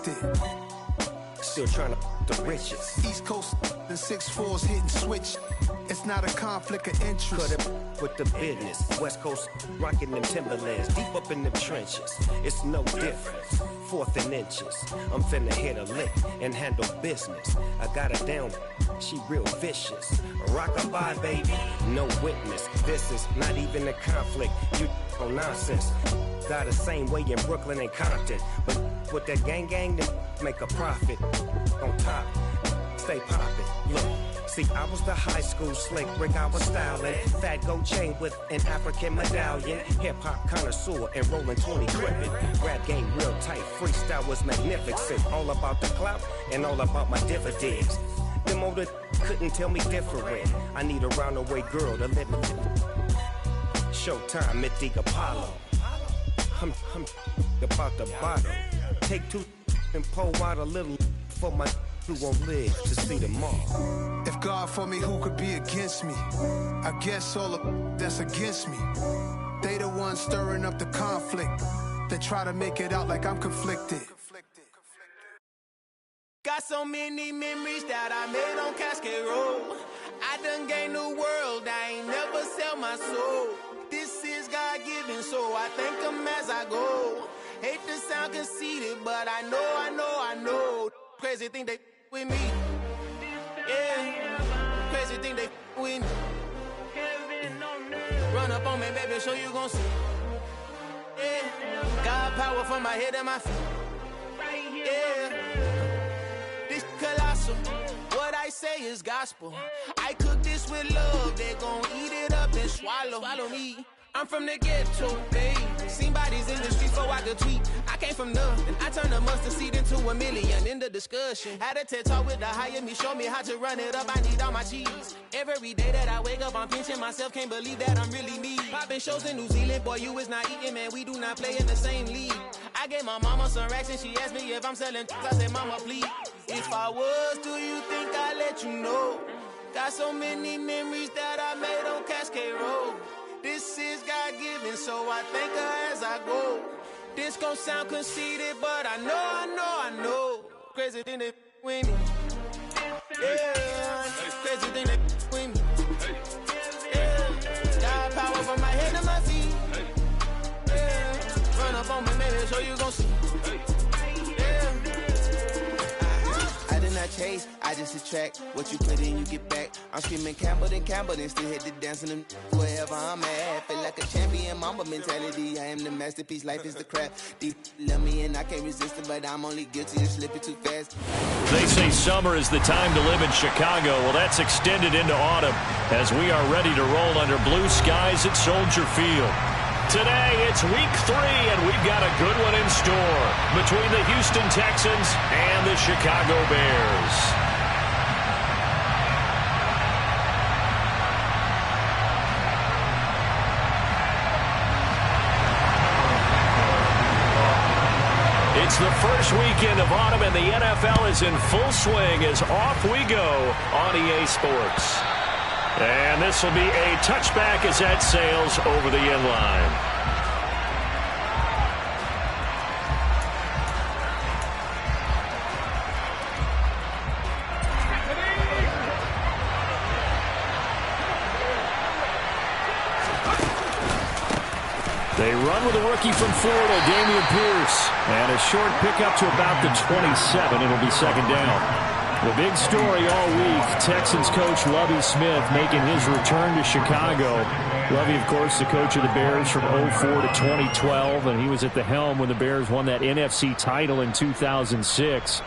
conflicted. Still trying to the riches. East Coast and 6'4s hitting switch. It's not a conflict of interest. Cut it with the business. West Coast rocking them Timberlands, deep up in them trenches. It's no difference. 4th and inches. I'm finna hit a lick and handle business. I got her down, she real vicious. Rock-a-bye, baby, no witness. This is not even a conflict. You on nonsense. Got the same way in Brooklyn and Compton. But with that gang, then make a profit. On top, stay poppin'. Look. See, I was the high school slick Rick, I was styling. Fat gold chain with an African medallion. Hip-hop connoisseur and rolling 20 gripping. Rap game real tight, freestyle was magnificent. All about the clout and all about my dividends. Them older couldn't tell me different. I need a roundaway girl to let me. Showtime at the Apollo. I'm about the bottle. Take 2 and pour out a little for my who won't live to see tomorrow. If God for me, who could be against me? I guess all of that's against me. They the ones stirring up the conflict. They try to make it out like I'm conflicted. Got so many memories that I made on Cascade Road. I done gained the world, I ain't never sell my soul. This is God-given, so I thank him as I go. Hate to sound conceited, but I know. Crazy thing they with me. Yeah, crazy thing they with me. Run up on me, baby, so you gon' see. Yeah, got power from my head and my feet. Yeah, this colossal. What I say is gospel. I cook this with love. They gon' eat it up and swallow me. I'm from the ghetto, babe. Seen bodies in the streets before I could tweet. I came from nothing. I turned a mustard seed into a million. In the discussion, had a TED talk with the higher me. Show me how to run it up. I need all my cheese. Every day that I wake up, I'm pinching myself. Can't believe that I'm really me. Popping shows in New Zealand. Boy, you is not eating, man. We do not play in the same league. I gave my mama some racks and she asked me if I'm selling. I said, mama, please. If I was, do you think I'd let you know? Got so many memories that I made on Cascade Road. This is God-given, so I thank her as I go. This gon' sound conceited, but I know. Crazy thing they with me. Yeah, crazy thing they with me. Yeah, got power from my head to my feet. Yeah, run up on me, baby, so you gon' see. Yeah. I did not chase, I just attract. What you put in, you get back. I'm screaming Campbell, then still hit the dance and them wherever I'm at. Feel like a champion, mamba mentality. I am the masterpiece, life is the crap. Deep love me and I can't resist it, but I'm only guilty of slipping too fast. They say summer is the time to live in Chicago. Well, that's extended into autumn as we are ready to roll under blue skies at Soldier Field. Today, it's week 3, and we've got a good one in store between the Houston Texans and the Chicago Bears. It's the first weekend of autumn, and the NFL is in full swing as off we go on EA Sports. And this will be a touchback as that sails over the end line. They run with a rookie from Florida, Dameon Pierce. And a short pickup to about the 27. It'll be second down. The big story all week, Texans coach Lovie Smith making his return to Chicago. Lovie, of course, the coach of the Bears from 2004 to 2012, and he was at the helm when the Bears won that NFC title in 2006.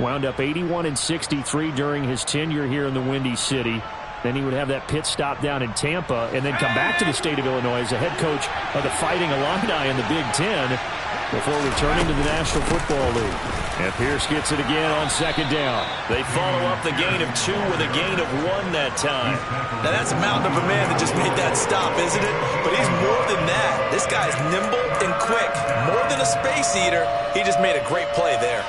Wound up 81-63 during his tenure here in the Windy City. Then he would have that pit stop down in Tampa and then come back to the state of Illinois as the head coach of the Fighting Illini in the Big Ten before returning to the National Football League. And Pierce gets it again on second down. They follow up the gain of 2 with a gain of 1 that time. Now that's a mountain of a man that just made that stop, isn't it? But he's more than that. This guy's nimble and quick. More than a space eater, he just made a great play there.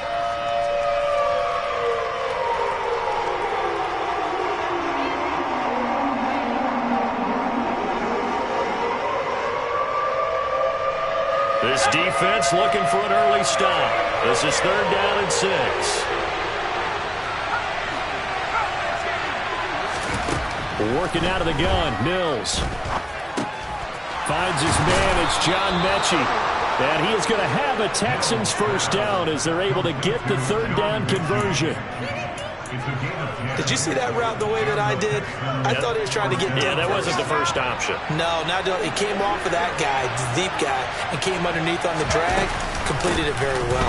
This defense looking for an early stop. This is 3rd down and 6. Working out of the gun, Mills. Finds his man, it's John Mechie. And he is going to have a Texans first down as they're able to get the 3rd down conversion. Did you see that route the way that I did? I thought he was trying to get deep. Yeah, that wasn't the first option. No, it came off of that guy, the deep guy, and came underneath on the drag. Completed it very well.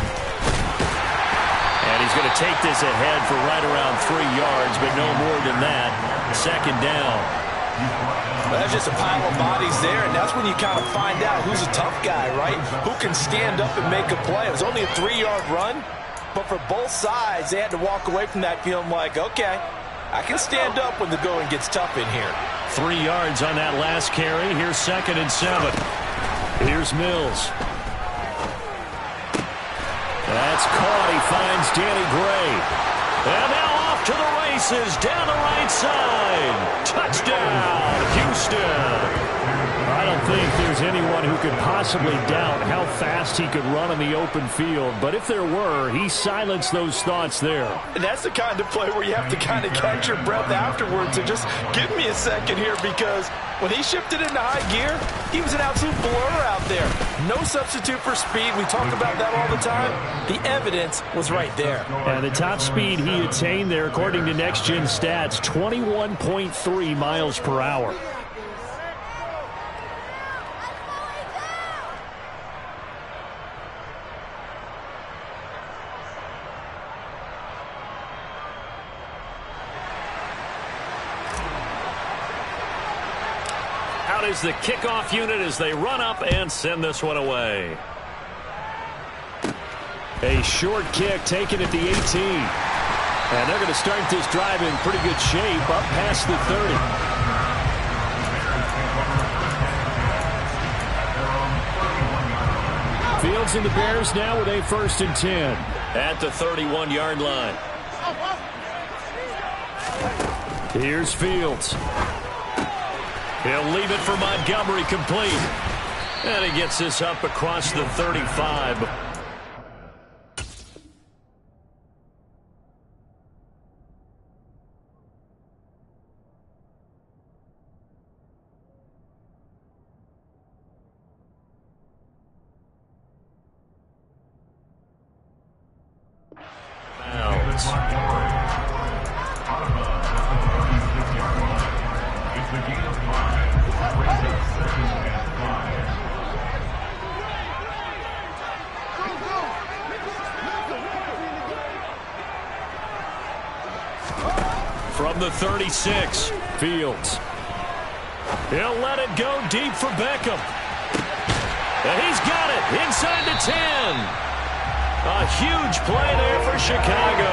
And he's going to take this ahead for right around 3 yards, but no more than that. 2nd down. Well, that's just a pile of bodies there, and that's when you kind of find out who's a tough guy, right? Who can stand up and make a play. It was only a 3-yard run, but for both sides, they had to walk away from that feeling like, okay, I can stand up when the going gets tough in here. 3 yards on that last carry. Here's 2nd and 7. Here's Mills. That's caught. He finds Danny Gray. And now off to the races down the right side. Touchdown, Houston. I don't think there's anyone who could possibly doubt how fast he could run on the open field. But if there were, he silenced those thoughts there. And that's the kind of play where you have to kind of catch your breath afterwards and just give me a second here, because when he shifted into high gear, he was an absolute blur out there. No substitute for speed. We talk about that all the time. The evidence was right there. And the top speed he attained there, according to Next Gen Stats, 21.3 miles per hour. Out is the kickoff unit as they run up and send this one away. A short kick taken at the 18. And they're going to start this drive in pretty good shape up past the 30. Fields and the Bears now with a 1st and 10 at the 31-yard line. Here's Fields. He'll leave it for Montgomery, complete. And he gets this up across the 35. From the 36, Fields. He'll let it go deep for Beckham. And he's got it inside the 10. A huge play there for Chicago.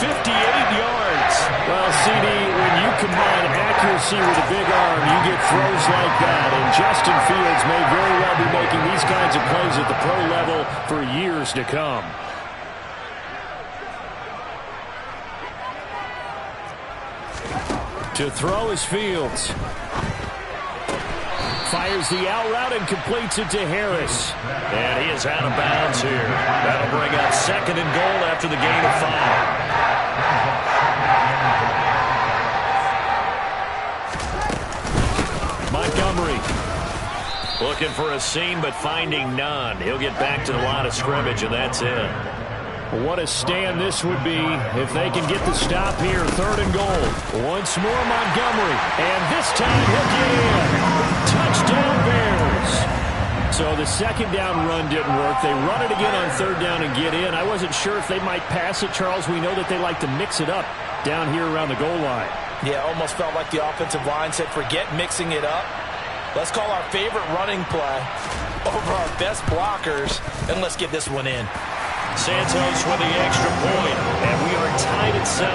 58 yards. Well, CD, when you combine accuracy with a big arm, you get throws like that. And Justin Fields may very well be making these kinds of plays at the pro level for years to come. To throw is Fields. Fires the out route and completes it to Harris. And he is out of bounds here. That'll bring up 2nd and goal after the gain of 5. Montgomery looking for a seam but finding none. He'll get back to the line of scrimmage, and that's it. What a stand this would be if they can get the stop here. 3rd and goal. Once more Montgomery. And this time he'll get in. Touchdown Bears. So the 2nd down run didn't work. They run it again on 3rd down and get in. I wasn't sure if they might pass it, Charles. We know that they like to mix it up down here around the goal line. Yeah, almost felt like the offensive line said, forget mixing it up. Let's call our favorite running play over our best blockers, and let's get this one in. Santos with the extra point, and we are tied at 7.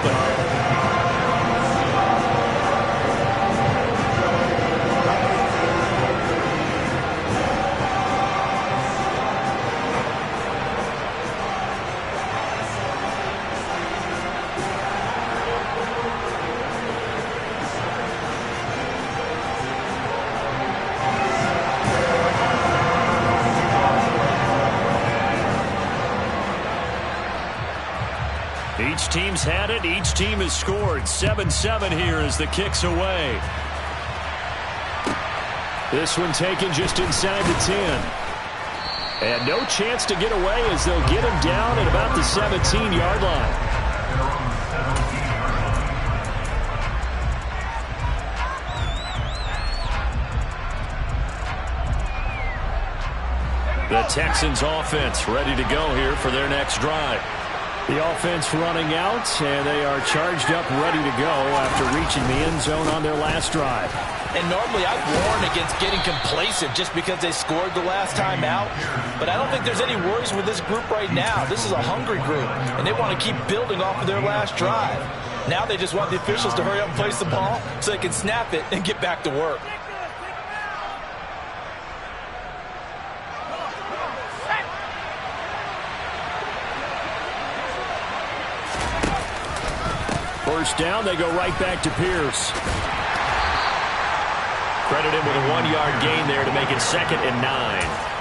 Each team's had it. Each team has scored. 7-7 here as the kick's away. This one taken just inside the 10. And no chance to get away as they'll get him down at about the 17-yard line. The Texans offense ready to go here for their next drive. The offense running out, and they are charged up, ready to go after reaching the end zone on their last drive. And normally I'd warn against getting complacent just because they scored the last time out. But I don't think there's any worries with this group right now. This is a hungry group, and they want to keep building off of their last drive. Now they just want the officials to hurry up and place the ball so they can snap it and get back to work. First down, they go right back to Pierce. Credit him with a 1-yard gain there to make it 2nd and 9.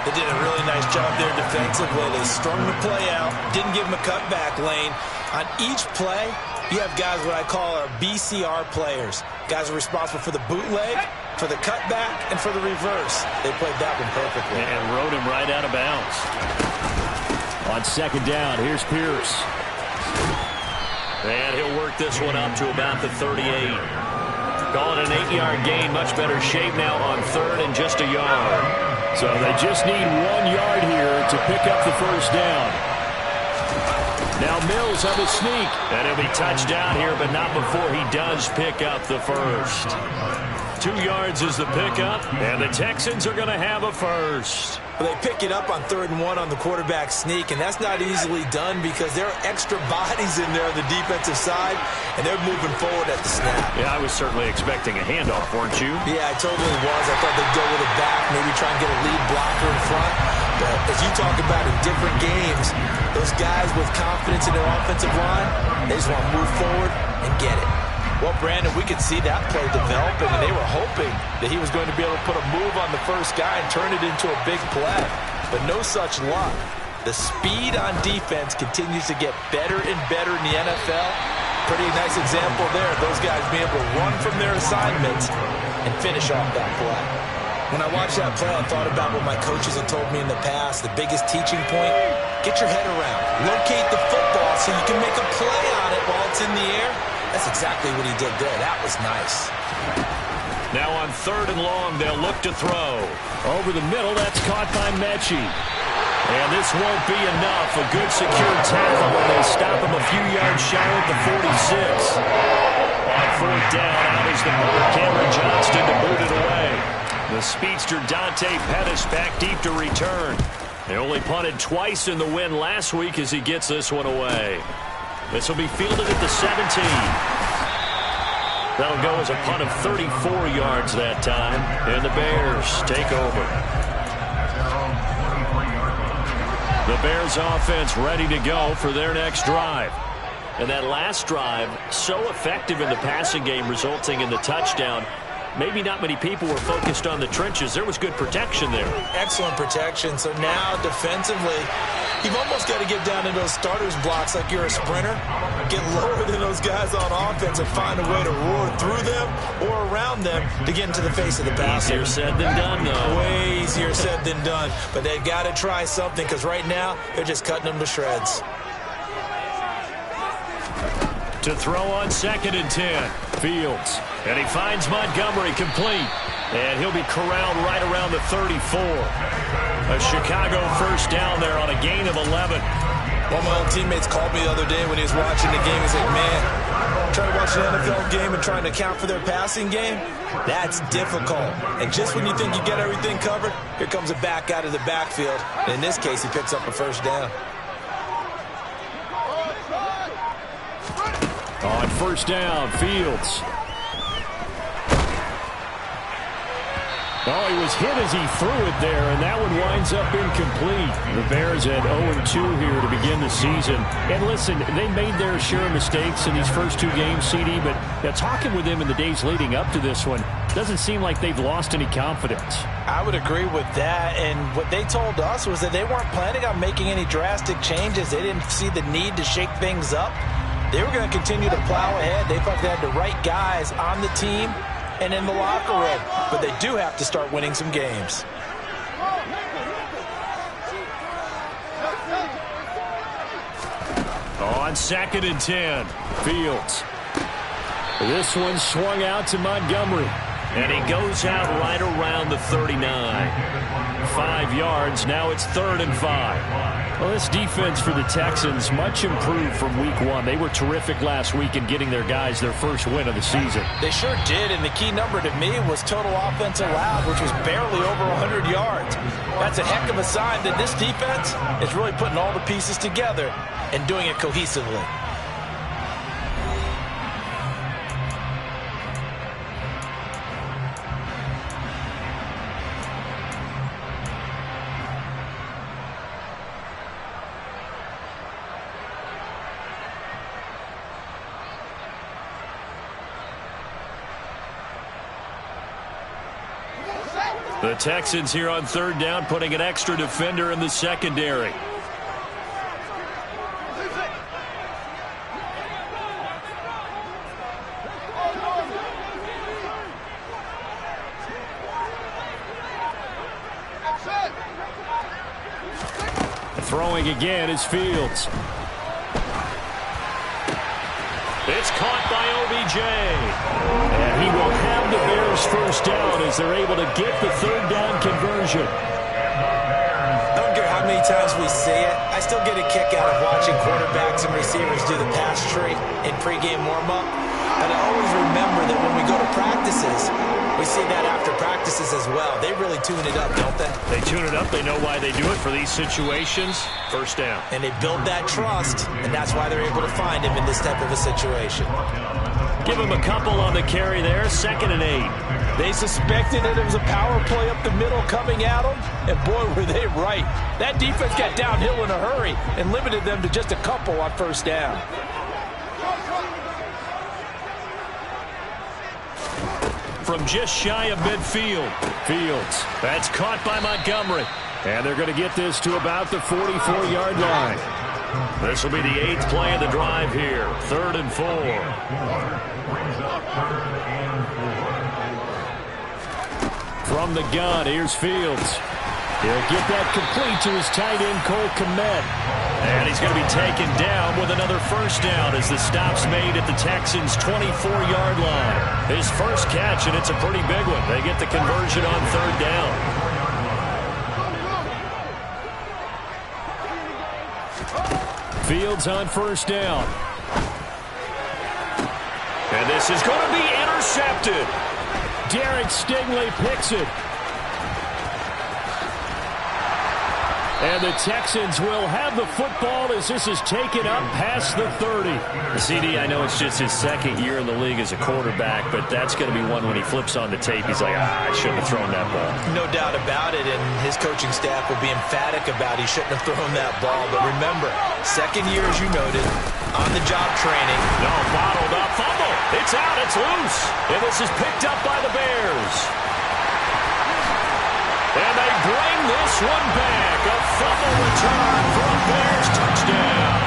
They did a really nice job there defensively. They strung the play out, didn't give him a cutback lane. On each play, you have guys what I call our BCR players. Guys are responsible for the bootleg, for the cutback, and for the reverse. They played that one perfectly. And rode him right out of bounds. On 2nd down, here's Pierce. And he'll work this one up to about the 38. Call it an 8-yard gain. Much better shape now on 3rd and just a yard. So they just need 1 yard here to pick up the first down. Now Mills on the sneak. And he'll be touched down here, but not before he does pick up the first. 2 yards is the pickup, and the Texans are going to have a first. Well, they pick it up on 3rd and 1 on the quarterback sneak, and that's not easily done because there are extra bodies in there on the defensive side, and they're moving forward at the snap. Yeah, I was certainly expecting a handoff, weren't you? Yeah, I totally was. I thought they'd go with it back, maybe try and get a lead blocker in front. But as you talk about in different games, those guys with confidence in their offensive line, they just want to move forward and get it. Well, Brandon, we could see that play developing, and they were hoping that he was going to be able to put a move on the first guy and turn it into a big play. But no such luck. The speed on defense continues to get better and better in the NFL. Pretty nice example there. Those guys being able to run from their assignments and finish off that play. When I watched that play, I thought about what my coaches had told me in the past. The biggest teaching point, get your head around. Locate the football so you can make a play on it while it's in the air. That's exactly what he did there. That was nice. Now on 3rd and long, they'll look to throw. Over the middle, that's caught by Mechie. And this won't be enough. A good secure tackle, and they stop him a few yards shy at the 46. On 4th down, out is the mark. Cameron Johnston to boot it away. The speedster Dante Pettis back deep to return. They only punted twice in the win last week as he gets this one away. This will be fielded at the 17. That'll go as a punt of 34 yards that time. And the Bears take over. The Bears offense ready to go for their next drive. And that last drive, so effective in the passing game, resulting in the touchdown. Maybe not many people were focused on the trenches. There was good protection there. Excellent protection. So now defensively, you've almost got to get down into those starters blocks like you're a sprinter. Get lower than those guys on offense and find a way to roar through them or around them to get into the face of the passer. Easier said than done, though. Way easier said than done. But they've got to try something because right now they're just cutting them to shreds. To throw on 2nd and 10. Fields. And he finds Montgomery complete. And he'll be corralled right around the 34. A Chicago first down there on a gain of 11. One of my old teammates called me the other day when he was watching the game. He said, man, trying to watch an NFL game and trying to account for their passing game, that's difficult. And just when you think you get everything covered, here comes a back out of the backfield. And in this case, he picks up a first down. On 1st down, Fields. Oh, he was hit as he threw it there, and that one winds up incomplete. The Bears at 0-2 here to begin the season. And listen, they made their share of mistakes in these first 2 games, CD, but talking with them in the days leading up to this one, doesn't seem like they've lost any confidence. I would agree with that, and what they told us was that they weren't planning on making any drastic changes. They didn't see the need to shake things up. They were going to continue to plow ahead. They thought they had the right guys on the team and in the locker room. But they do have to start winning some games. On 2nd and 10, Fields. This one swung out to Montgomery. And he goes out right around the 39. 5 yards. Now it's 3rd and 5. Well, this defense for the Texans, much improved from week 1. They were terrific last week in getting their guys their first win of the season. They sure did, and the key number to me was total offense allowed, which was barely over 100 yards. That's a heck of a sign that this defense is really putting all the pieces together and doing it cohesively. The Texans here on 3rd down, putting an extra defender in the secondary. Throwing again is Fields. It's caught by OBJ. And he will have the Bears first down as they're able to get the 3rd down conversion. I don't care how many times we see it. I still get a kick out of watching quarterbacks and receivers do the pass tree in pregame warm-up. But I always remember that when we go to practices, we see that after practices as well. They really tune it up, don't they? They tune it up. They know why they do it for these situations. First down. And they build that trust, and that's why they're able to find him in this type of a situation. Give him a couple on the carry there. 2nd and 8. They suspected that it was a power play up the middle coming at them, and boy, were they right. That defense got downhill in a hurry and limited them to just a couple on first down. From just shy of midfield. Fields. That's caught by Montgomery. And they're going to get this to about the 44-yard line. This will be the 8th play of the drive here. 3rd and 4. From the gun, here's Fields. He'll get that complete to his tight end, Cole Kmet. And he's going to be taken down with another first down as the stop's made at the Texans' 24-yard line. His first catch, and it's a pretty big one. They get the conversion on 3rd down. Fields on first down. And this is going to be intercepted. Derek Stingley picks it. And the Texans will have the football as this is taken up past the 30. CD, I know it's just his 2nd year in the league as a quarterback, but that's going to be one when he flips on the tape. He's like, I shouldn't have thrown that ball. No doubt about it, and his coaching staff will be emphatic about he shouldn't have thrown that ball. But remember, 2nd year, as you noted, on-the-job training. No, bottled up, fumble. It's out, it's loose. And this is picked up by the Bears. And they bring this one back. A fumble return for a Bears touchdown.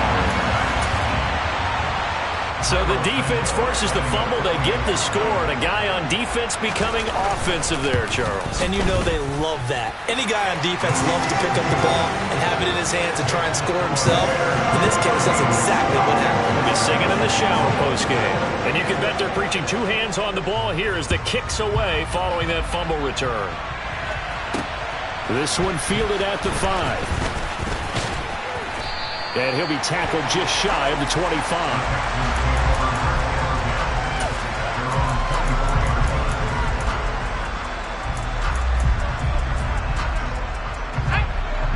So the defense forces the fumble. They get the score. And a guy on defense becoming offensive there, Charles. And you know they love that. Any guy on defense loves to pick up the ball and have it in his hands and try and score himself. In this case, that's exactly what happened. He'll be singing in the shower postgame. And you can bet they're preaching 2 hands on the ball here as the kick's away following that fumble return. This one fielded at the 5. And he'll be tackled just shy of the 25.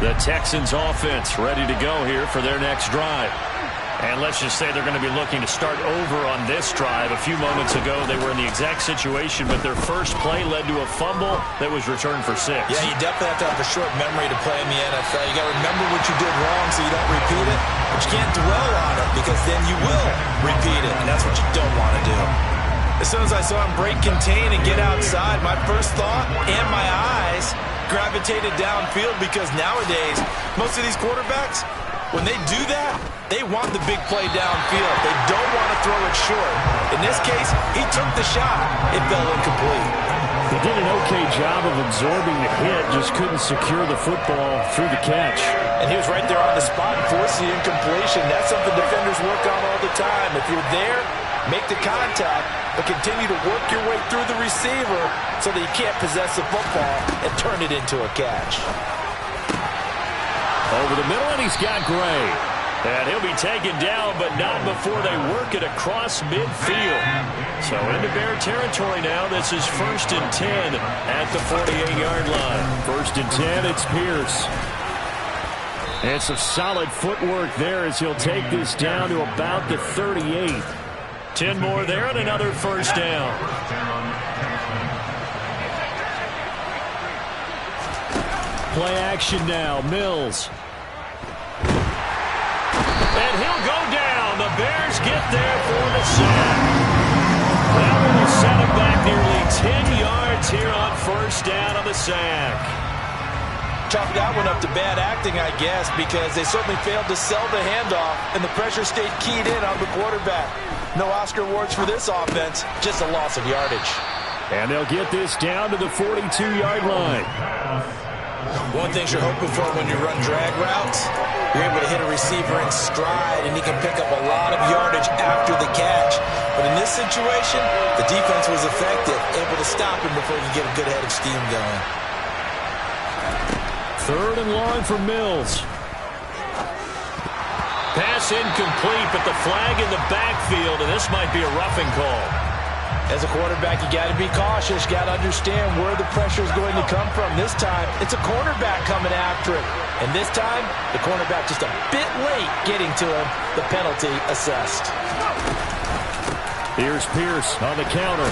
The Texans offense ready to go here for their next drive. And let's just say they're going to be looking to start over on this drive. A few moments ago, they were in the exact situation, but their first play led to a fumble that was returned for 6. Yeah, you definitely have to have a short memory to play in the NFL. You got to remember what you did wrong so you don't repeat it, but you can't dwell on it because then you will repeat it, and that's what you don't want to do. As soon as I saw him break contain and get outside, my first thought and my eyes gravitated downfield because nowadays, most of these quarterbacks, When they do that, they want the big play downfield. They don't want to throw it short. In this case, he took the shot. It fell incomplete. He did an okay job of absorbing the hit, just couldn't secure the football through the catch. And he was right there on the spot, forcing the incompletion. That's something defenders work on all the time. If you're there, make the contact, but continue to work your way through the receiver so that you can't possess the football and turn it into a catch. Over the middle, and he's got Gray. And he'll be taken down, but not before they work it across midfield. So into Bear territory now. This is 1st and 10 at the 48-yard line. 1st and 10, it's Pierce. And some solid footwork there as he'll take this down to about the 38. 10 more there and another first down. Play action now, Mills. And he'll go down. The Bears get there for the sack. That one will set him back nearly 10 yards here on first down on the sack. Chalk that one up to bad acting, I guess, because they certainly failed to sell the handoff, and the pressure stayed keyed in on the quarterback. No Oscar awards for this offense, just a loss of yardage. And they'll get this down to the 42-yard line. One thing you're hoping for when you run drag routes, you're able to hit a receiver in stride, and he can pick up a lot of yardage after the catch. But in this situation, the defense was effective, able to stop him before he could get a good head of steam going. 3rd and long for Mills. Pass incomplete, but the flag in the backfield, and this might be a roughing call. As a quarterback, you got to be cautious. You got to understand where the pressure is going to come from. This time, it's a cornerback coming after it. And this time, the cornerback just a bit late getting to him. The penalty assessed. Here's Pierce on the counter.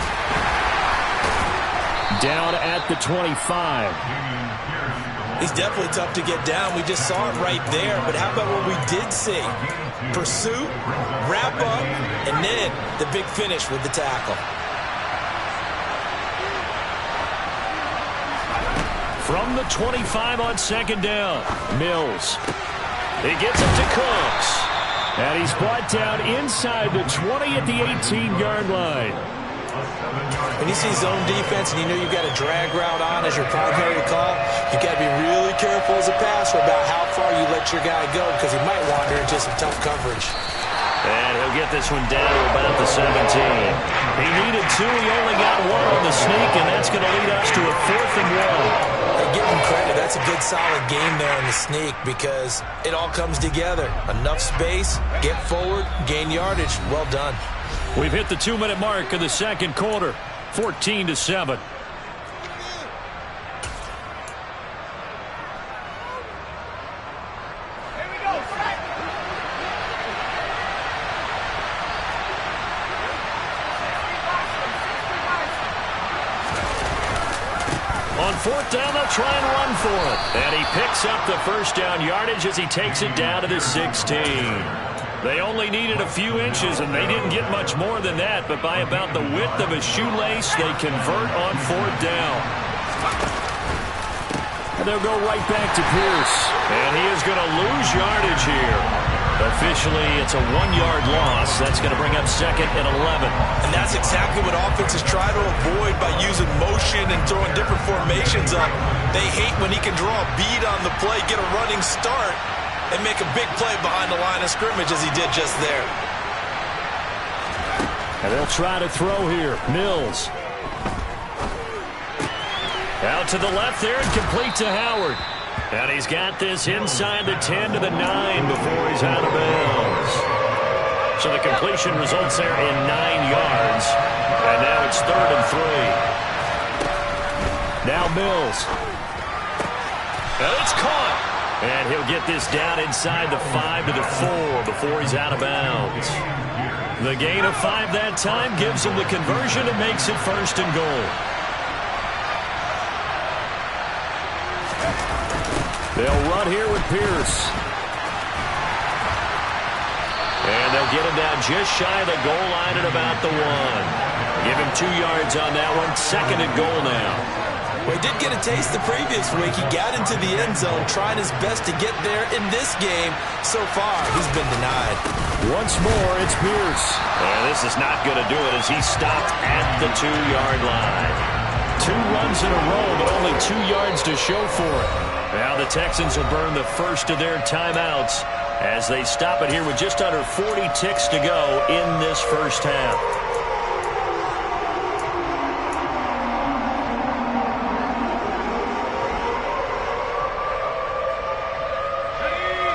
Down at the 25. He's definitely tough to get down. We just saw it right there. But how about what we did see? Pursuit, wrap up, and then the big finish with the tackle. From the 25 on 2nd down, Mills. He gets it to Cooks. And he's brought down inside the 20 at the 18-yard line. When you see zone defense and you know you've got a drag route on as your primary call, you've got to be really careful as a passer about how far you let your guy go because he might wander into some tough coverage. And he'll get this one down to about the 17. He needed 2. He only got 1 on the sneak, and that's going to lead us to a 4th and 1. Hey, give him credit. That's a good, solid game there in the sneak because it all comes together. Enough space, get forward, gain yardage. Well done. We've hit the 2-minute mark of the 2nd quarter, 14-7. On 4th down, they'll try and run for it. And he picks up the first down yardage as he takes it down to the 16. They only needed a few inches, and they didn't get much more than that. But by about the width of a shoelace, they convert on 4th down. And they'll go right back to Pierce. And he is going to lose yardage here. Officially, it's a 1-yard loss. That's going to bring up 2nd and 11. And that's exactly what offenses try to avoid by using motion and throwing different formations up. They hate when he can draw a bead on the play, get a running start, and make a big play behind the line of scrimmage as he did just there. And they'll try to throw here. Mills. Out to the left there and complete to Howard. And he's got this inside the 10 to the 9 before he's out of bounds. So the completion results there in 9 yards. And now it's 3rd and 3. Now Mills. And it's caught. And he'll get this down inside the 5 to the 4 before he's out of bounds. The gain of 5 that time gives him the conversion and makes it 1st and goal. They'll run here with Pierce. And they'll get him down just shy of the goal line at about the 1. Give him 2 yards on that one. 2nd and goal now. Well, he did get a taste the previous week. He got into the end zone, trying his best to get there in this game. So far, he's been denied. Once more, it's Pierce. And this is not going to do it as he's stopped at the 2-yard line. 2 runs in a row, but only 2 yards to show for it. Now the Texans will burn the first of their timeouts as they stop it here with just under 40 ticks to go in this first half.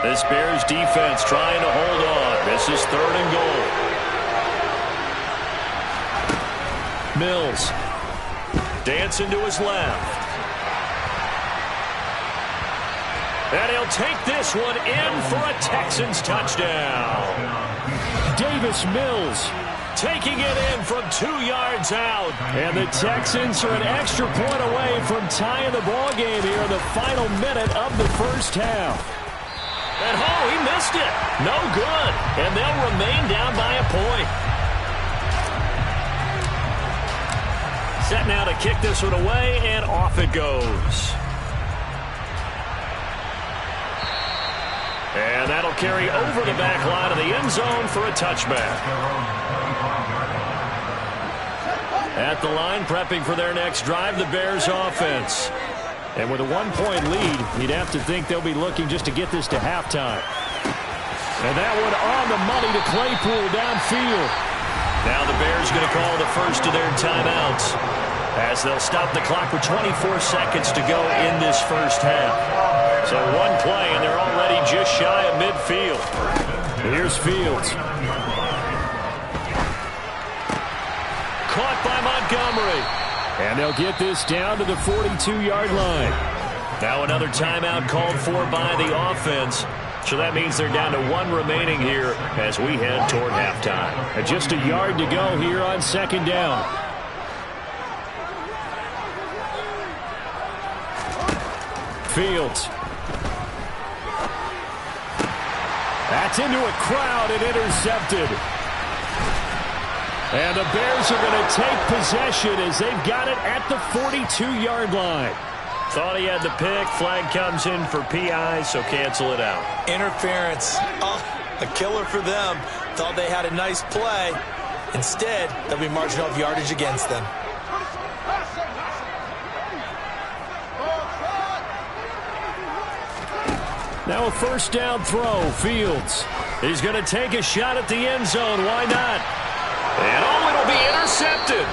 This Bears defense trying to hold on. This is 3rd and goal. Mills dancing to his left. And he'll take this one in for a Texans touchdown. Davis Mills taking it in from 2 yards out. And the Texans are an extra point away from tying the ball game here in the final minute of the first half. And he missed it. No good. And they'll remain down by a point. Set now to kick this one away, and off it goes. And that'll carry over the back line of the end zone for a touchback. At the line, prepping for their next drive, the Bears offense. And with a 1-point lead, you'd have to think they'll be looking just to get this to halftime. And that one on the money to Claypool downfield. Now the Bears going to call the first of their timeouts as they'll stop the clock with 24 seconds to go in this first half. So one play, and they're already just shy of midfield. Here's Fields. Caught by Montgomery. And they'll get this down to the 42-yard line. Now another timeout called for by the offense. So that means they're down to 1 remaining here as we head toward halftime. And just a yard to go here on 2nd down. Fields. That's into a crowd and intercepted. And the Bears are going to take possession as they've got it at the 42-yard line. Thought he had the pick. Flag comes in for PI, so cancel it out. Interference. Oh, a killer for them. Thought they had a nice play. Instead, they'll be marching off yardage against them. Now a 1st down throw. Fields. He's going to take a shot at the end zone. Why not? And it'll be intercepted.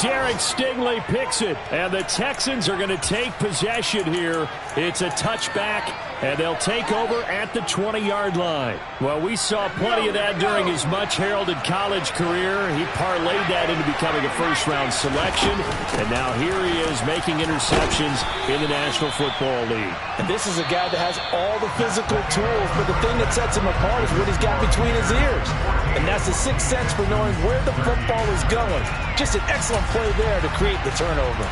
Derek Stingley picks it, and the Texans are going to take possession here. It's a touchback, and they'll take over at the 20-yard line. Well, we saw plenty of that during his much-heralded college career. He parlayed that into becoming a first-round selection, and now here he is making interceptions in the National Football League. And this is a guy that has all the physical tools, but the thing that sets him apart is what he's got between his ears. And that's the sixth sense for knowing where the football is going. Just an excellent play there to create the turnover.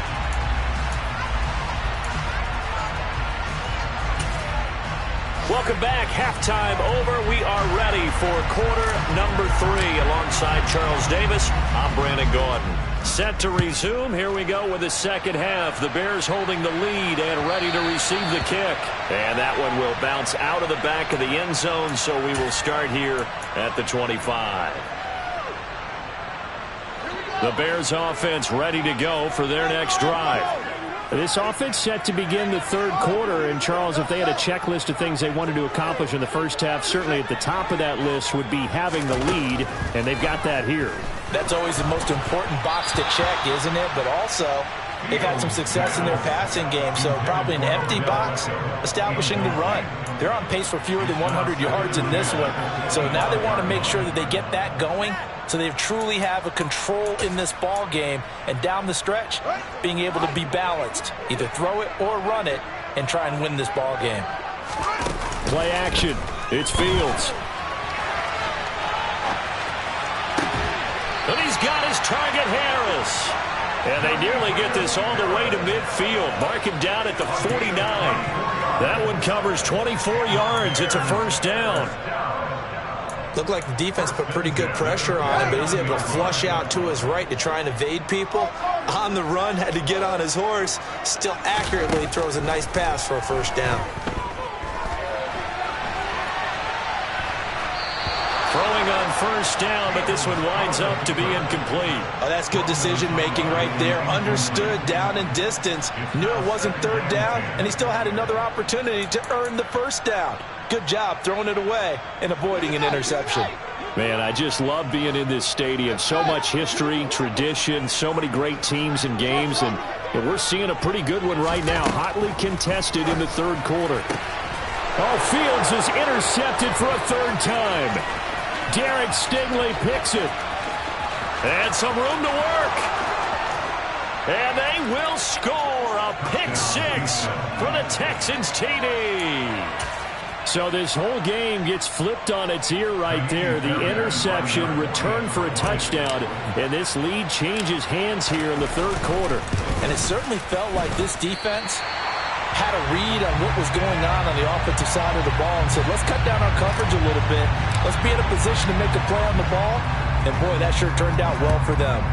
Welcome back. Halftime over. We are ready for quarter number 3. Alongside Charles Davis, I'm Brandon Gordon. Set to resume. Here we go with the second half. The Bears holding the lead and ready to receive the kick. And that one will bounce out of the back of the end zone, so we will start here at the 25. The Bears offense ready to go for their next drive. This offense set to begin the 3rd quarter, and Charles, if they had a checklist of things they wanted to accomplish in the first half, certainly at the top of that list would be having the lead, and they've got that here. That's always the most important box to check, isn't it? But also, they've had some success in their passing game, so probably an empty box, establishing the run. They're on pace for fewer than 100 yards in this one, so now they want to make sure that they get that going so they truly have a control in this ball game, and down the stretch, being able to be balanced, either throw it or run it, and try and win this ball game. Play action. It's Fields. And he's got his target, Harris. And they nearly get this all the way to midfield. Mark him down at the 49. That one covers 24 yards. It's a 1st down. Looked like the defense put pretty good pressure on him, but he's able to flush out to his right to try and evade people. on the run, had to get on his horse, still accurately throws a nice pass for a first down. Throwing on first down, but this one winds up to be incomplete. Oh, that's good decision-making right there. Understood down and distance. Knew it wasn't third down, and he still had another opportunity to earn the first down. Good job throwing it away and avoiding an interception. Man, I just love being in this stadium. So much history, tradition, so many great teams and games, and we're seeing a pretty good one right now. Hotly contested in the third quarter. Oh, Fields is intercepted for a third time. Derek Stingley picks it. And some room to work. And they will score a pick six for the Texans TD. So this whole game gets flipped on its ear right there. The interception, return for a touchdown, and this lead changes hands here in the third quarter. And it certainly felt like this defense had a read on what was going on the offensive side of the ball and said, let's cut down our coverage a little bit. Let's be in a position to make a play on the ball. And, boy, that sure turned out well for them.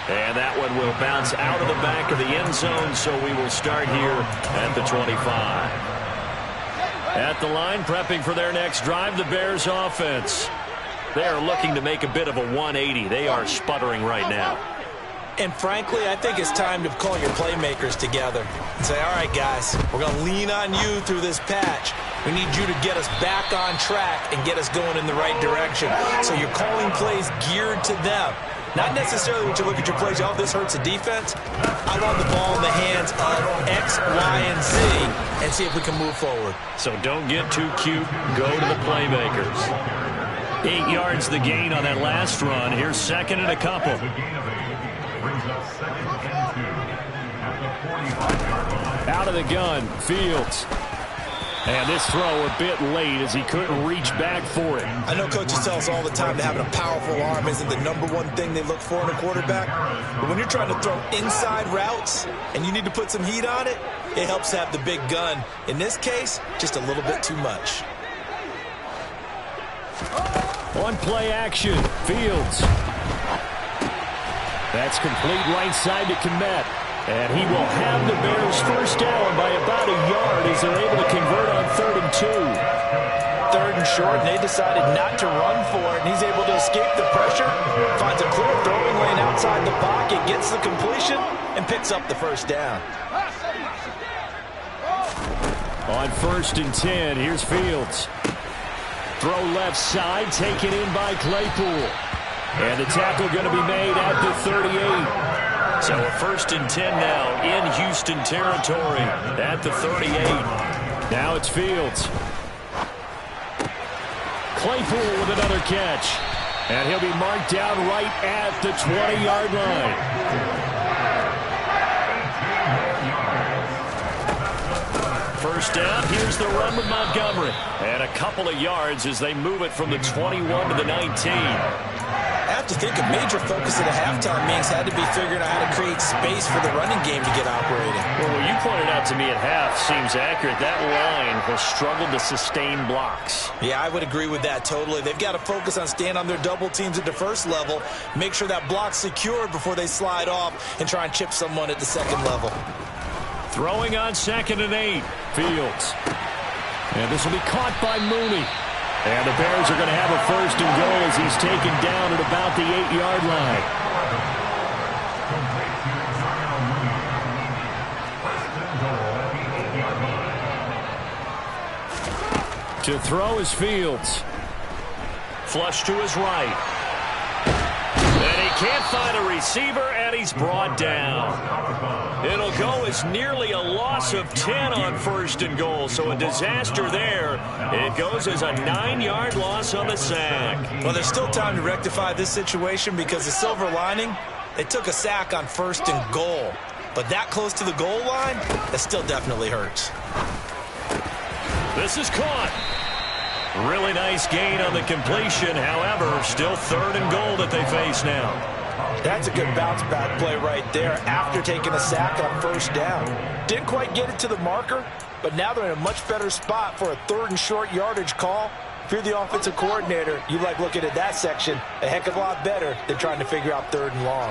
And that one will bounce out of the back of the end zone, so we will start here at the 25. At the line, prepping for their next drive, the Bears offense. They are looking to make a bit of a 180. They are sputtering right now. And frankly, I think it's time to call your playmakers together and say, all right, guys, we're going to lean on you through this patch. We need you to get us back on track and get us going in the right direction. So you're calling plays geared to them. Not necessarily when you look at your plays, oh, this hurts the defense. I want the ball in the hands of X, Y, and Z and see if we can move forward. So don't get too cute. Go to the playmakers. 8 yards the gain on that last run. Here's second and a couple. Out of the gun, Fields. And this throw a bit late as he couldn't reach back for it. I know coaches tell us all the time that having a powerful arm isn't the number one thing they look for in a quarterback. But when you're trying to throw inside routes and you need to put some heat on it, it helps to have the big gun. In this case, just a little bit too much. On play action, Fields. That's complete right side to Kmet. And he will have the Bears first down by about a yard as they're able to convert on 3rd and 2. 3rd and short, and they decided not to run for it, and he's able to escape the pressure, finds a clear throwing lane outside the pocket, gets the completion, and picks up the first down. On 1st and 10, here's Fields. Throw left side, taken in by Claypool. And the tackle going to be made at the 38. So a 1st and 10 now in Houston territory at the 38. Now it's Fields. Claypool with another catch. And he'll be marked down right at the 20-yard line. First down, here's the run with Montgomery. And a couple of yards as they move it from the 21 to the 19. I have to think a major focus of the halftime meetings had to be figuring out how to create space for the running game to get operating. Well, what you pointed out to me at half seems accurate. That line has struggled to sustain blocks. Yeah, I would agree with that totally. They've got to focus on staying on their double teams at the first level, make sure that block's secured before they slide off and try and chip someone at the second level. Throwing on 2nd and 8, Fields. And this will be caught by Mooney. And the Bears are going to have a 1st and goal as he's taken down at about the 8-yard line. To throw is Fields. Flush to his right. And he can't find a receiver, and he's brought down. It'll go as nearly a loss of 10 on 1st and goal, so a disaster there. It goes as a 9-yard loss on the sack. Well, there's still time to rectify this situation because the silver lining, they took a sack on 1st and goal. But that close to the goal line, that still definitely hurts. This is caught. Really nice gain on the completion. However, still 3rd and goal that they face now. That's a good bounce-back play right there after taking a sack on 1st down. Didn't quite get it to the marker, but now they're in a much better spot for a 3rd and short yardage call If you're the offensive coordinator, you like looking at that section a heck of a lot better than trying to figure out 3rd and long.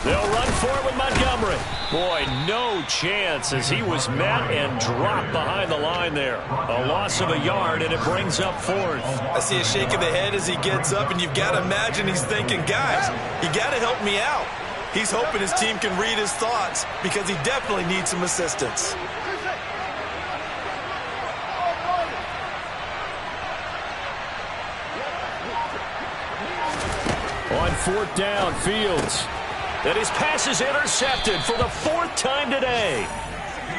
They'll run for it with Montgomery. Boy, no chance as he was met and dropped behind the line there. A loss of a yard, and it brings up 4th. I see a shake of the head as he gets up, and you've got to imagine he's thinking, guys, you got to help me out. He's hoping his team can read his thoughts because he definitely needs some assistance. On 4th down, Fields. And his pass is intercepted for the 4th time today.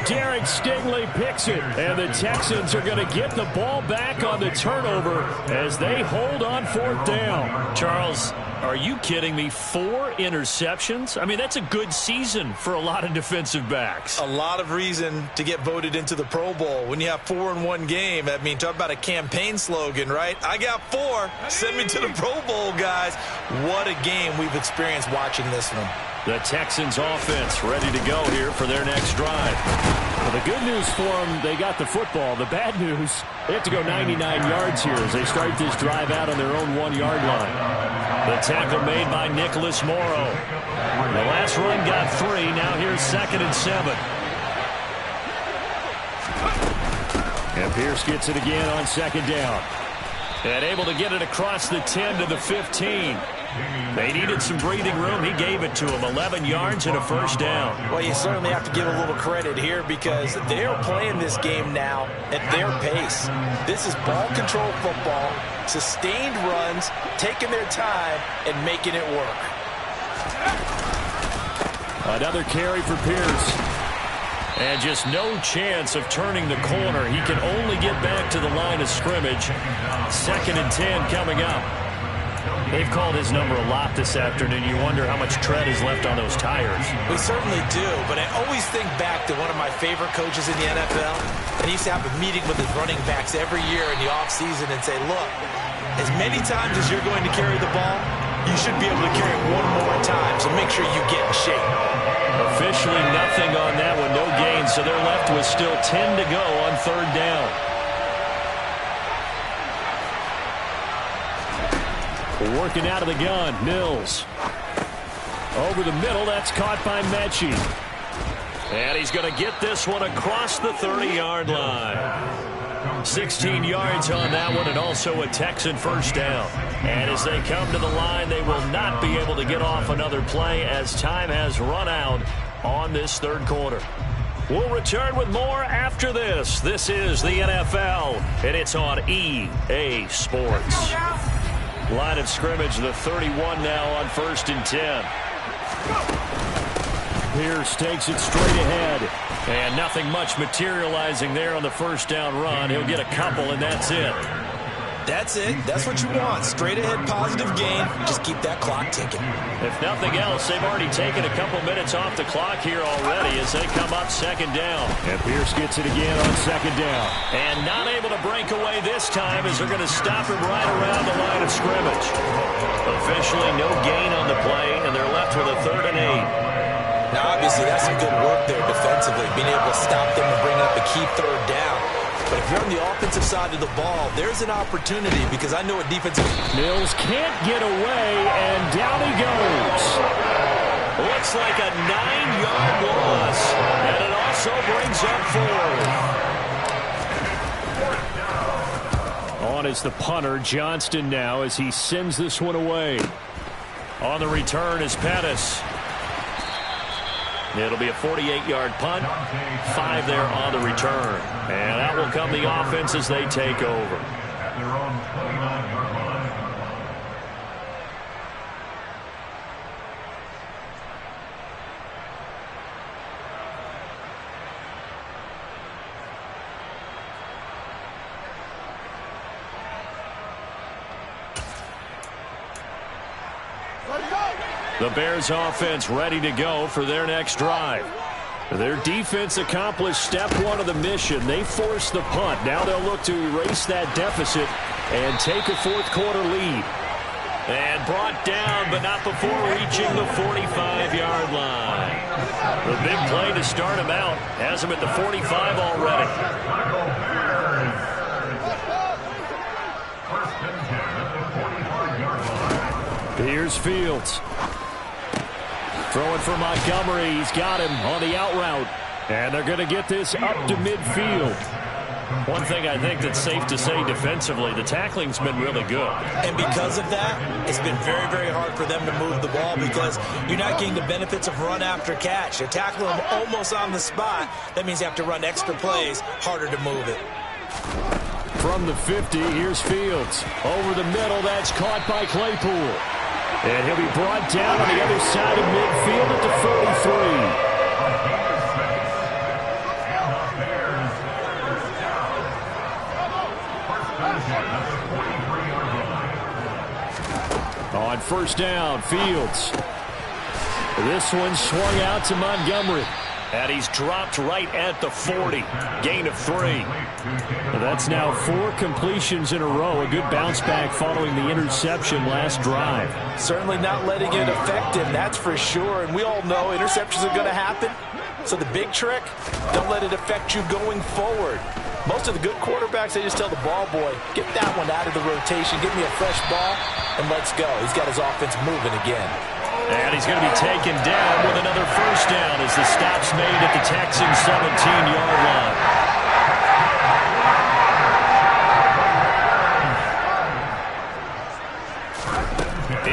Derek Stingley picks it, and the Texans are going to get the ball back on the turnover as they hold on 4th down. Charles, are you kidding me? 4 interceptions? I mean, that's a good season for a lot of defensive backs. A lot of reason to get voted into the Pro Bowl. When you have 4 in one game, I mean, talk about a campaign slogan, right? I got 4. Send me to the Pro Bowl, guys. What a game we've experienced watching this one. The Texans offense ready to go here for their next drive. Well, the good news for them, they got the football. The bad news, they have to go 99 yards here as they start this drive out on their own 1-yard line. The tackle made by Nicholas Morrow. The last run got 3. Now here's 2nd and 7. And Pierce gets it again on 2nd down. And able to get it across the 10 to the 15. They needed some breathing room. He gave it to them. 11 yards and a 1st down. Well, you certainly have to give a little credit here because they're playing this game now at their pace. This is ball control football, sustained runs, taking their time, and making it work. Another carry for Pierce. And just no chance of turning the corner. He can only get back to the line of scrimmage. 2nd and 10 coming up. They've called his number a lot this afternoon. You wonder how much tread is left on those tires. We certainly do, but I always think back to one of my favorite coaches in the NFL. And he used to have a meeting with his running backs every year in the offseason and say, look, as many times as you're going to carry the ball, you should be able to carry it 1 more time, so make sure you get in shape. Officially nothing on that one, no gain, so they're left with still 10 to go on 3rd down. Working out of the gun, Mills. Over the middle, that's caught by Mechie. And he's going to get this one across the 30-yard line. 16 yards on that one, and also a Texan 1st down. And as they come to the line, they will not be able to get off another play as time has run out on this 3rd quarter. We'll return with more after this. This is the NFL, and it's on EA Sports. Line of scrimmage, the 31 now on 1st and 10. Pierce takes it straight ahead. And nothing much materializing there on the 1st down run. He'll get a couple, and that's it. That's it. That's what you want. Straight ahead positive gain. Just keep that clock ticking. If nothing else, they've already taken a couple minutes off the clock here already as they come up 2nd down. And Pierce gets it again on 2nd down. And not able to break away this time as they're going to stop him right around the line of scrimmage. Officially no gain on the play, and they're left with a 3rd and 8. Now, obviously, that's some good work there defensively, being able to stop them and bring up a key 3rd down. But if you're on the offensive side of the ball, there's an opportunity because I know what defensive... Mills can't get away, and down he goes. Looks like a 9-yard loss, and it also brings up 4th. On is the punter, Johnston now, as he sends this one away. On the return is Pettis. It'll be a 48-yard punt, 5 there on the return. And that will come the offense as they take over. The Bears offense ready to go for their next drive. Their defense accomplished step 1 of the mission. They forced the punt. Now they'll look to erase that deficit and take a 4th quarter lead. And brought down, but not before reaching the 45-yard line. The big play to start him out. Has him at the 45 already. Here's Fields. Throwing for Montgomery. He's got him on the out route. And they're going to get this up to midfield. One thing I think that's safe to say defensively, the tackling's been really good. And because of that, it's been very, very hard for them to move the ball because you're not getting the benefits of run after catch. You're tackling them almost on the spot. That means you have to run extra plays, harder to move it. From the 50, here's Fields. Over the middle, that's caught by Claypool. And he'll be brought down on the other side of midfield at the 43. On first down, Fields. This one swung out to Montgomery. And he's dropped right at the 40. Gain of 3. That's now 4 completions in a row. A good bounce back following the interception last drive. Certainly not letting it affect him, that's for sure. And we all know interceptions are going to happen. So the big trick, don't let it affect you going forward. Most of the good quarterbacks, they just tell the ball boy, get that one out of the rotation, give me a fresh ball, and let's go. He's got his offense moving again. And he's going to be taken down with another first down as the stop's made at the Texans' 17-yard line.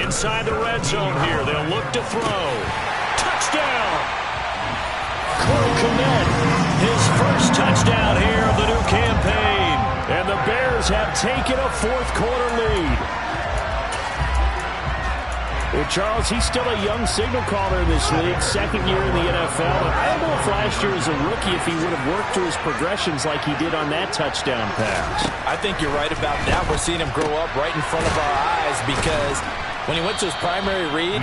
Inside the red zone here, they'll look to throw. Touchdown! Cole Kmet, his first touchdown here of the new campaign. And the Bears have taken a fourth-quarter lead. Well, Charles, he's still a young signal caller in this league, second year in the NFL. And I don't know if last year as a rookie if he would have worked through his progressions like he did on that touchdown pass. I think you're right about that. We're seeing him grow up right in front of our eyes because when he went to his primary read,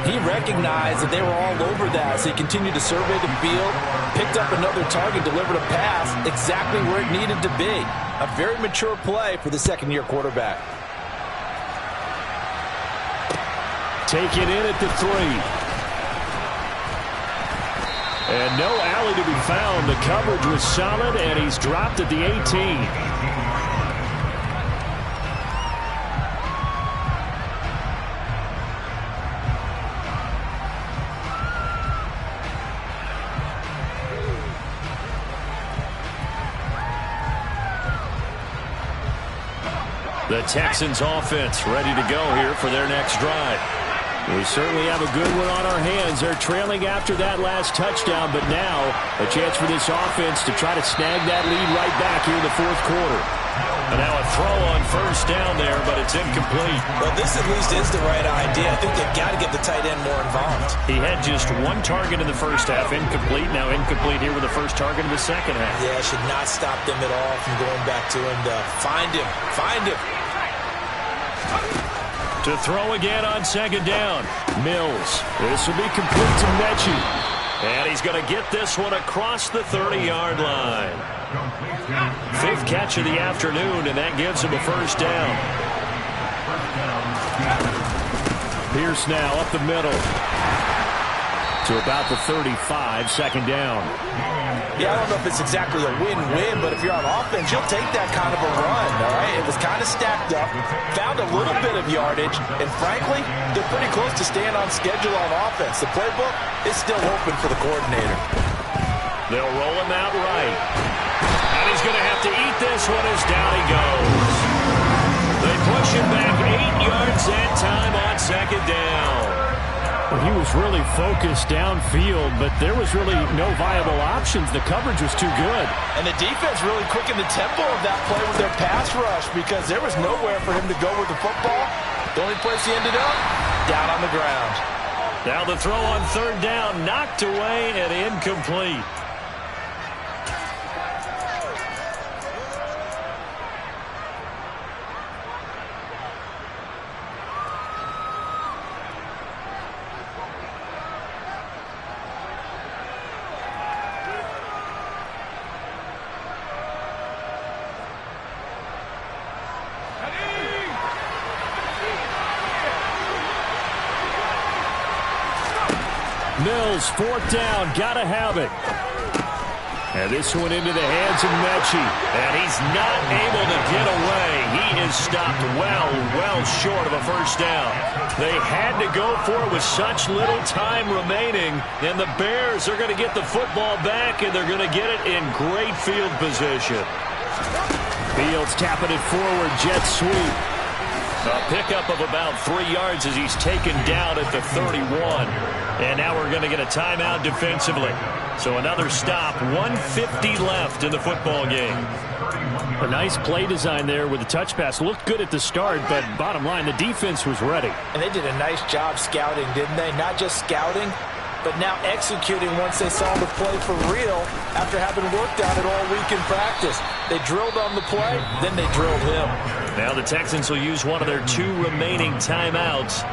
he recognized that they were all over that. So he continued to survey the field, picked up another target, delivered a pass exactly where it needed to be. A very mature play for the second-year quarterback. Taken in at the 3. And no alley to be found. The coverage was solid, and he's dropped at the 18. The Texans offense ready to go here for their next drive. We certainly have a good one on our hands. They're trailing after that last touchdown, but now a chance for this offense to try to snag that lead right back here in the fourth quarter. And now a throw on first down there, but it's incomplete. Well, this at least is the right idea. I think they've got to get the tight end more involved. He had just one target in the first half, incomplete. Now incomplete here with the first target in the second half. Yeah, should not stop them at all from going back to him to find him. Find him. To throw again on second down. Mills. This will be complete to Mechie. And he's going to get this one across the 30-yard line. 5th catch of the afternoon, and that gives him a first down. Pierce now up the middle to about the 35, second down. Yeah, I don't know if it's exactly a win-win, but if you're on offense, you'll take that kind of a run, all right? It was kind of stacked up, found a little bit of yardage, and frankly, they're pretty close to staying on schedule on offense. The playbook is still open for the coordinator. They'll roll him out right. And he's going to have to eat this one as down he goes. They push him back 8 yards that time on second down. Well, he was really focused downfield, but there was really no viable options. The coverage was too good. And the defense really quickened the tempo of that play with their pass rush because there was nowhere for him to go with the football. The only place he ended up, down on the ground. Now the throw on third down, knocked away and incomplete. Mills, fourth down, gotta have it. And this one into the hands of Mechie. And he's not able to get away. He is stopped well short of a first down. They had to go for it with such little time remaining, and the Bears are going to get the football back, and they're going to get it in great field position. Fields tapping it forward, jet sweep. A pickup of about 3 yards as he's taken down at the 31. And now we're going to get a timeout defensively. So another stop, 1:50 left in the football game. A nice play design there with the touch pass. Looked good at the start, but bottom line, the defense was ready. And they did a nice job scouting, didn't they? Not just scouting, but now executing once they saw the play for real after having worked on it all week in practice. They drilled on the play, then they drilled him. Now the Texans will use one of their 2 remaining timeouts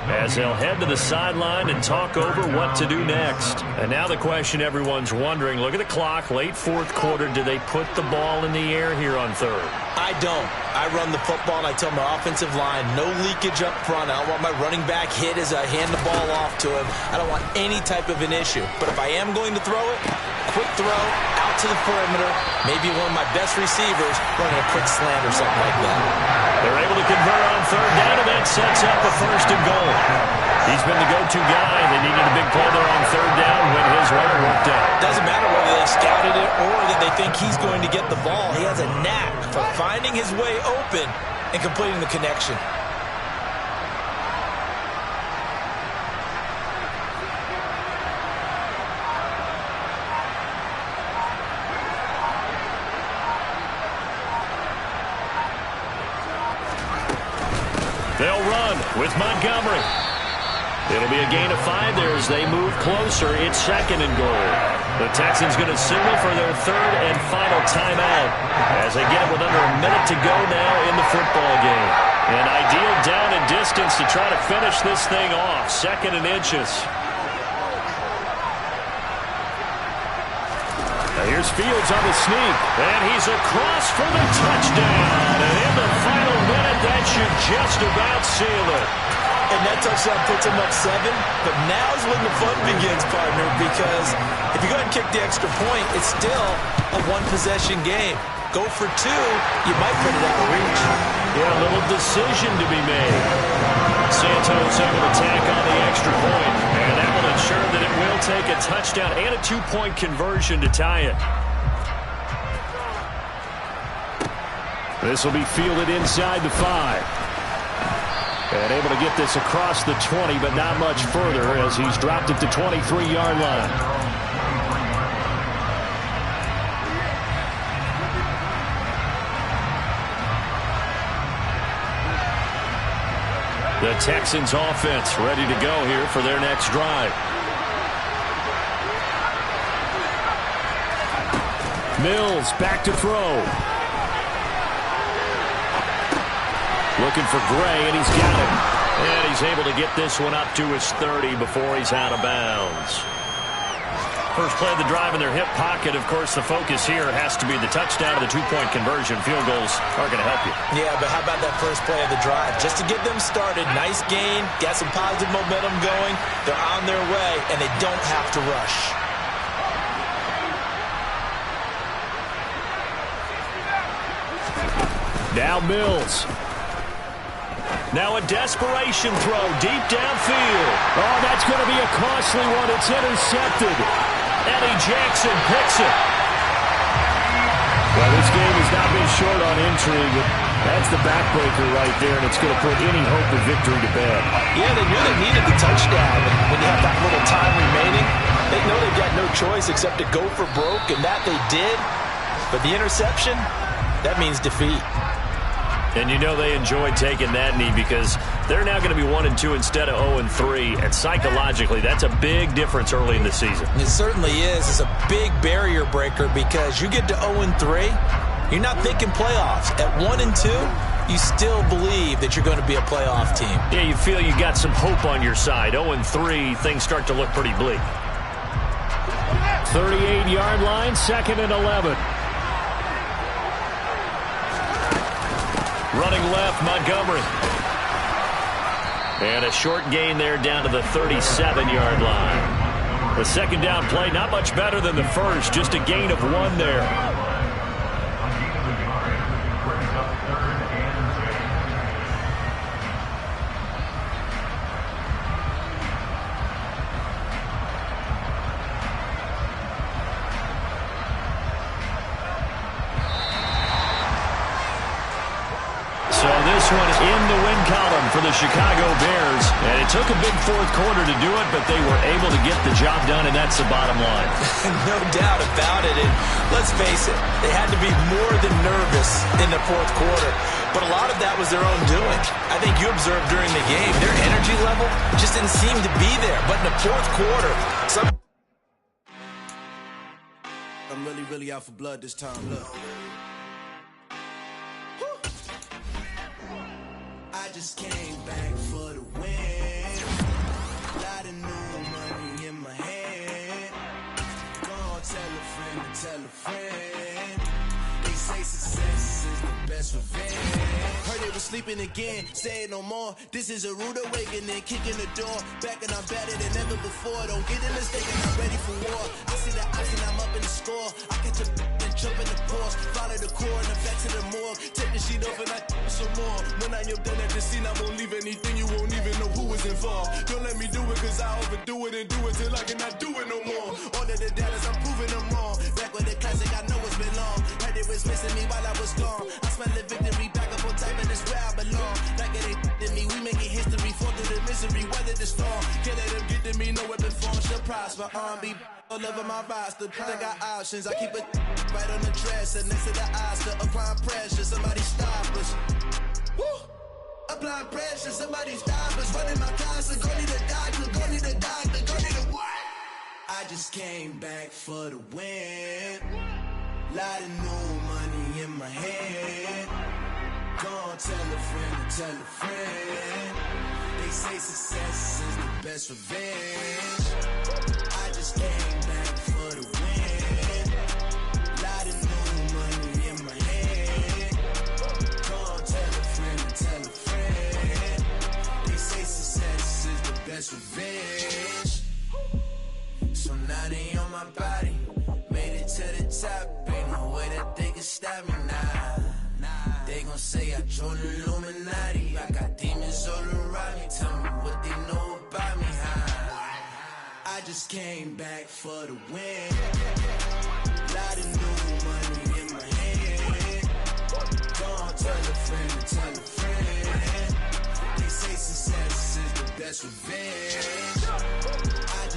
as they'll head to the sideline and talk over what to do next. And now the question everyone's wondering, look at the clock, late fourth quarter, do they put the ball in the air here on third? I don't. I run the football and I tell my offensive line, no leakage up front. I don't want my running back hit as I hand the ball off to him. I don't want any type of an issue. But if I am going to throw it, quick throw, out to the perimeter, maybe one of my best receivers running a quick slant or something like that. They're able to convert on third down, and that sets up a first and goal. He's been the go-to guy. They needed a big play there on third down when his runner worked out. Doesn't matter whether they scouted it or that they think he's going to get the ball. He has a knack for finding his way open and completing the connection. They'll run with Montgomery. It'll be a gain of 5 there as they move closer. It's second and goal. The Texans going to signal for their third and final timeout as they get it with under a minute to go now in the football game. An ideal down and distance to try to finish this thing off. Second and inches. Now here's Fields on the sneak, and he's across for the touchdown. And in the final minute, that should just about seal it. And that touchdown puts him up 7. But now's when the fun begins, partner, because if you go ahead and kick the extra point, it's still a one-possession game. Go for 2, you might put it out of reach. Yeah, a little decision to be made. Santos able to tack on the extra point, and that will ensure that it will take a touchdown and a 2-point conversion to tie it. This will be fielded inside the 5. And able to get this across the 20, but not much further as he's dropped it to 23-yard line. The Texans offense ready to go here for their next drive. Mills back to throw. Looking for Gray, and he's got it. And he's able to get this one up to his 30 before he's out of bounds. First play of the drive in their hip pocket. Of course, the focus here has to be the touchdown or the 2-point conversion. Field goals are going to help you. Yeah, but how about that first play of the drive? Just to get them started, nice gain, got some positive momentum going. They're on their way, and they don't have to rush. Now Mills. Now a desperation throw deep downfield. Oh, that's going to be a costly one. It's intercepted. Eddie Jackson picks it. Well, this game has not been short on intrigue. That's the backbreaker right there, and it's going to put any hope of victory to bed. Yeah, they knew they needed the touchdown. When you have that little time remaining, they know they've got no choice except to go for broke, and that they did. But the interception, that means defeat. And you know they enjoyed taking that knee because they're now going to be 1-2 instead of 0-3. And psychologically, that's a big difference early in the season. It certainly is. It's a big barrier breaker because you get to 0-3, you're not thinking playoffs. At 1-2, you still believe that you're going to be a playoff team. Yeah, you feel you got some hope on your side. 0-3, things start to look pretty bleak. 38-yard line, 2nd and 11. Running left, Montgomery. And a short gain there down to the 37-yard line. The second down play, not much better than the first, just a gain of 1 there. this one in the win column for the Chicago Bears. And it took a big fourth quarter to do it, but they were able to get the job done, and that's the bottom line. No doubt about it. And let's face it, they had to be more than nervous in the fourth quarter. But a lot of that was their own doing. I think you observed during the game, their energy level just didn't seem to be there. But in the fourth quarter, I'm really out for blood this time. Look. I just came back for the win. Lot of new money in my hand. Gonna tell a friend to tell a friend. They say success is the best revenge. Heard they was sleeping again, say it no more. This is a rude awakening, kicking the door. Back and I'm better than ever before. Don't get it mistaken, I'm ready for war. I see the option, I'm up in the score. I catch a and jump in the course. Follow the core and the back to the morgue. Take the sheet off and I some more. When I am done at the scene, I won't leave anything. You won't even know who was involved. Don't let me do it, cause I overdo it and do it till I cannot do it no more. All of the doubters, I'm proving them wrong. Back with the classic, I know it's been long. Heard it was missing me while I was gone. I smell the victory back up on top, and it's where I belong. Like it ain't to me, we making history. Fall through the misery, weather the storm. Can't let them get to me, no weapon form shall prosper. R&B all over my roster. I got options, I keep it right on the dresser. Next to the Oscar, applying pressure. Somebody stop us. Woo! Applying pressure, somebody stop us. Running my closet, go need a doctor, go need a doctor, go need a what? I just came back for the win. Lot of new money in my hand. Gonna tell a friend to tell a friend. They say success is the best revenge. I just came back for the win. Lot of new money in my hand. Gonna tell a friend to tell a friend. They say success is the best revenge. So now they on my body. Made it to the top. Ain't no way that they can stop me now. They gon' say I joined the Illuminati. I got demons all around me. Tell me what they know about me, huh? I just came back for the win. Lot of new money in my hand. Don't tell a friend to tell a friend. They say success is the best revenge.